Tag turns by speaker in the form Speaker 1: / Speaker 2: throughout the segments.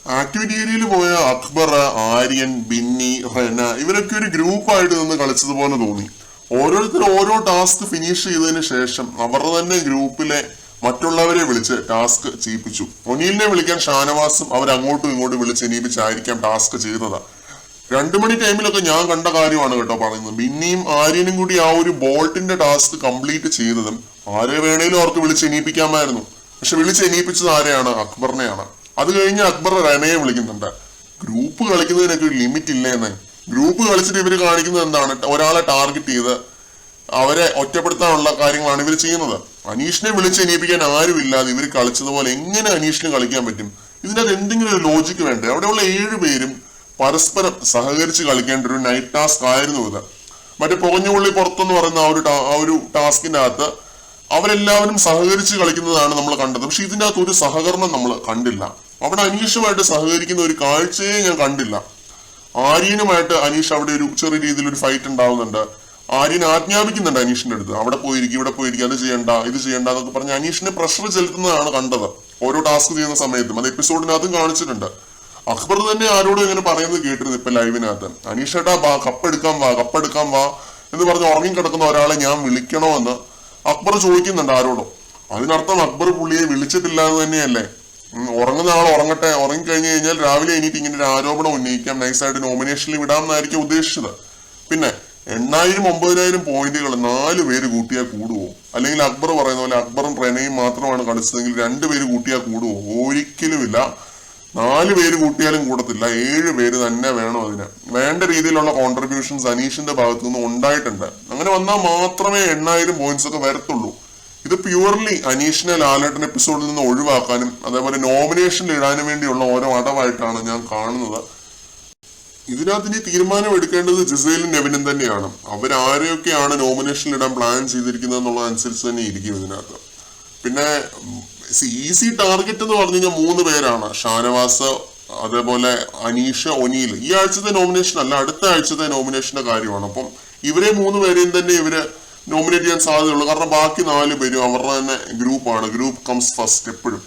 Speaker 1: Activity ഏരിയയിൽ പോയ അക്ബർ, ആര്യൻ, ബിന്നി, റെന ഇവരൊക്കെ ഒരു ഗ്രൂപ്പായിട്ട് നിന്ന് കളിച്ചതുപോലെ തോന്നി. ഓരോരുത്തരും ഓരോ ടാസ്ക് ഫിനിഷ് ചെയ്തതിന് ശേഷം അവരുടെ തന്നെ ഗ്രൂപ്പിലെ മറ്റുള്ളവരെ വിളിച്ച് ടാസ്ക് ചെയ്യിപ്പിച്ചു. ഒനീലിനെ വിളിക്കാൻ ഷാനവാസും അവർ അങ്ങോട്ടും ഇങ്ങോട്ടും വിളിച്ച് എണീപ്പിച്ചായിരിക്കാം ടാസ്ക് ചെയ്തത്. 2 മണി ടൈമിലൊക്കെ ഞാൻ കണ്ട കാര്യമാണ് കേട്ടോ പറയുന്നത്. ബിന്നിയും ആര്യനും കൂടി ആ ഒരു ബോൾട്ടിന്റെ ടാസ്ക് കംപ്ലീറ്റ് ചെയ്തതും ആരെ വേണേലും അവർക്ക് വിളിച്ച് എണീപ്പിക്കാമായിരുന്നു. പക്ഷെ വിളിച്ച് എണീപ്പിച്ചത് ആരെയാണ്? അക്ബറിനെയാണ്. അത് കഴിഞ്ഞ് അക്ബർ റെനയെ വിളിക്കുന്നുണ്ട്. ഗ്രൂപ്പ് കളിക്കുന്നതിനൊക്കെ ഒരു ലിമിറ്റ് ഇല്ലേന്ന്. ഗ്രൂപ്പ് കളിച്ചിട്ട് ഇവര് കാണിക്കുന്നത് എന്താണ്? ഒരാളെ ടാർഗറ്റ് ചെയ്ത് അവരെ ഒറ്റപ്പെടുത്താനുള്ള കാര്യങ്ങളാണ് ഇവർ ചെയ്യുന്നത്. അനീഷിനെ വിളിച്ച് എണീപ്പിക്കാൻ ആരുമില്ലാതെ ഇവർ കളിച്ചതുപോലെ എങ്ങനെ അനീഷിന് കളിക്കാൻ പറ്റും? ഇതിനകത്ത് എന്തെങ്കിലും ഒരു ലോജിക്ക് വേണ്ടേ? അവിടെയുള്ള 7 പേരും പരസ്പരം സഹകരിച്ച് കളിക്കേണ്ട ഒരു നൈറ്റ് ടാസ്ക് ആയിരുന്നു ഇത്. മറ്റേ പുകഞ്ഞുള്ളി പുറത്തെന്ന് പറയുന്ന ആ ഒരു ടാസ്കിന്റെ അകത്ത് അവരെല്ലാവരും സഹകരിച്ച് കളിക്കുന്നതാണ് നമ്മൾ കണ്ടത്. പക്ഷെ ഇതിന്റെ അകത്ത് ഒരു സഹകരണം നമ്മൾ കണ്ടില്ല. അവിടെ അനീഷുമായിട്ട് സഹകരിക്കുന്ന ഒരു കാഴ്ചയെ ഞാൻ കണ്ടില്ല. ആര്യനുമായിട്ട് അനീഷ് അവിടെ ഒരു ചെറിയ രീതിയിൽ ഒരു ഫൈറ്റ് ഉണ്ടാവുന്നുണ്ട്. ആര്യൻ ആജ്ഞാപിക്കുന്നുണ്ട് അനീഷിന്റെ അടുത്ത്, അവിടെ പോയിരിക്കും, ഇവിടെ പോയിരിക്കും, അത് ചെയ്യണ്ട, ഇത് ചെയ്യണ്ട എന്നൊക്കെ പറഞ്ഞ് അനീഷിനെ പ്രഷർ ചെലുത്തുന്നതാണ് കണ്ടത് ഓരോ ടാസ്ക് ചെയ്യുന്ന സമയത്തും. അത് എപ്പിസോഡിനകത്തും കാണിച്ചിട്ടുണ്ട്. അക്ബർ തന്നെ ആരോടും ഇങ്ങനെ പറയുന്നത് കേട്ടിരുന്നു ഇപ്പൊ ലൈവിനകത്ത്. അനീഷേട്ടാ വാ, കപ്പെടുക്കാൻ വാ എന്ന് പറഞ്ഞ് ഉറങ്ങിക്കിടക്കുന്ന ഒരാളെ ഞാൻ വിളിക്കണോ എന്ന് അക്ബർ ചോദിക്കുന്നുണ്ട് ആരോടും. അതിനർത്ഥം അക്ബർ പുള്ളിയെ വിളിച്ചിട്ടില്ല എന്ന് തന്നെയല്ലേ. ഉറങ്ങുന്ന ആൾ ഉറങ്ങട്ടെ, ഉറങ്ങിക്കഴിഞ്ഞു കഴിഞ്ഞാൽ രാവിലെ എണീറ്റ് ഇങ്ങനെ ഒരു ആരോപണം ഉന്നയിക്കാം, നൈസായിട്ട് നോമിനേഷനിൽ വിടാമെന്നായിരിക്കും ഉദ്ദേശിച്ചത്. പിന്നെ 8,000-9,000 പോയിന്റുകൾ 4 പേര് കൂട്ടിയാൽ കൂടുവോ? അല്ലെങ്കിൽ അക്ബർ പറയുന്ന പോലെ അക്ബറും റെനയും മാത്രമാണ് കളിച്ചതെങ്കിൽ 2 പേര് കൂട്ടിയാൽ കൂടുവോ? ഒരിക്കലുമില്ല. 4 പേര് കൂട്ടിയാലും കൂടത്തില്ല. 7 പേര് തന്നെ വേണം. അതിന് വേണ്ട രീതിയിലുള്ള കോൺട്രിബ്യൂഷൻസ് അനീഷിന്റെ ഭാഗത്തു നിന്ന് ഉണ്ടായിട്ടുണ്ട്. അങ്ങനെ വന്നാൽ മാത്രമേ 8,000 പോയിന്റ്സ് ഒക്കെ വരത്തുള്ളൂ. ഇത് പ്യൂർലി അനീഷിനെ ലാലേട്ടൻ എപ്പിസോഡിൽ നിന്ന് ഒഴിവാക്കാനും അതേപോലെ നോമിനേഷനിൽ ഇടാനും വേണ്ടിയുള്ള ഓരോ അടവായിട്ടാണ് ഞാൻ കാണുന്നത്. ഇതിനകത്ത് ഇനി തീരുമാനം എടുക്കേണ്ടത് ജിസേലും നെവിനും തന്നെയാണ്. അവരാരെയൊക്കെയാണ് നോമിനേഷനിൽ ഇടാൻ പ്ലാൻ ചെയ്തിരിക്കുന്നത് എന്നുള്ളതനുസരിച്ച് തന്നെ ഇരിക്കും ഇതിനകത്ത്. പിന്നെ ഈസി ടാർഗറ്റ് എന്ന് പറഞ്ഞു കഴിഞ്ഞാൽ 3 പേരാണ്. ഷാനവാസ്, അതേപോലെ അനീഷ്, ഒനീൽ. ഈ ആഴ്ചത്തെ നോമിനേഷൻ അല്ല, അടുത്ത ആഴ്ചത്തെ നോമിനേഷന്റെ കാര്യമാണ്. അപ്പം ഇവരെ 3 പേരെയും തന്നെ ഇവര് നോമിനേറ്റ് ചെയ്യാൻ സാധ്യതയുള്ളൂ. കാരണം ബാക്കി 4 പേരും അവരുടെ തന്നെ ഗ്രൂപ്പാണ്. ഗ്രൂപ്പ് കംസ് ഫസ്റ്റ് എപ്പോഴും.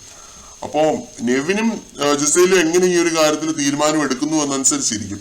Speaker 1: അപ്പോൾ നെവിനും ജിസേലും എങ്ങനെ ഈ ഒരു കാര്യത്തിൽ തീരുമാനം എടുക്കുന്നു എന്നനുസരിച്ചിരിക്കും.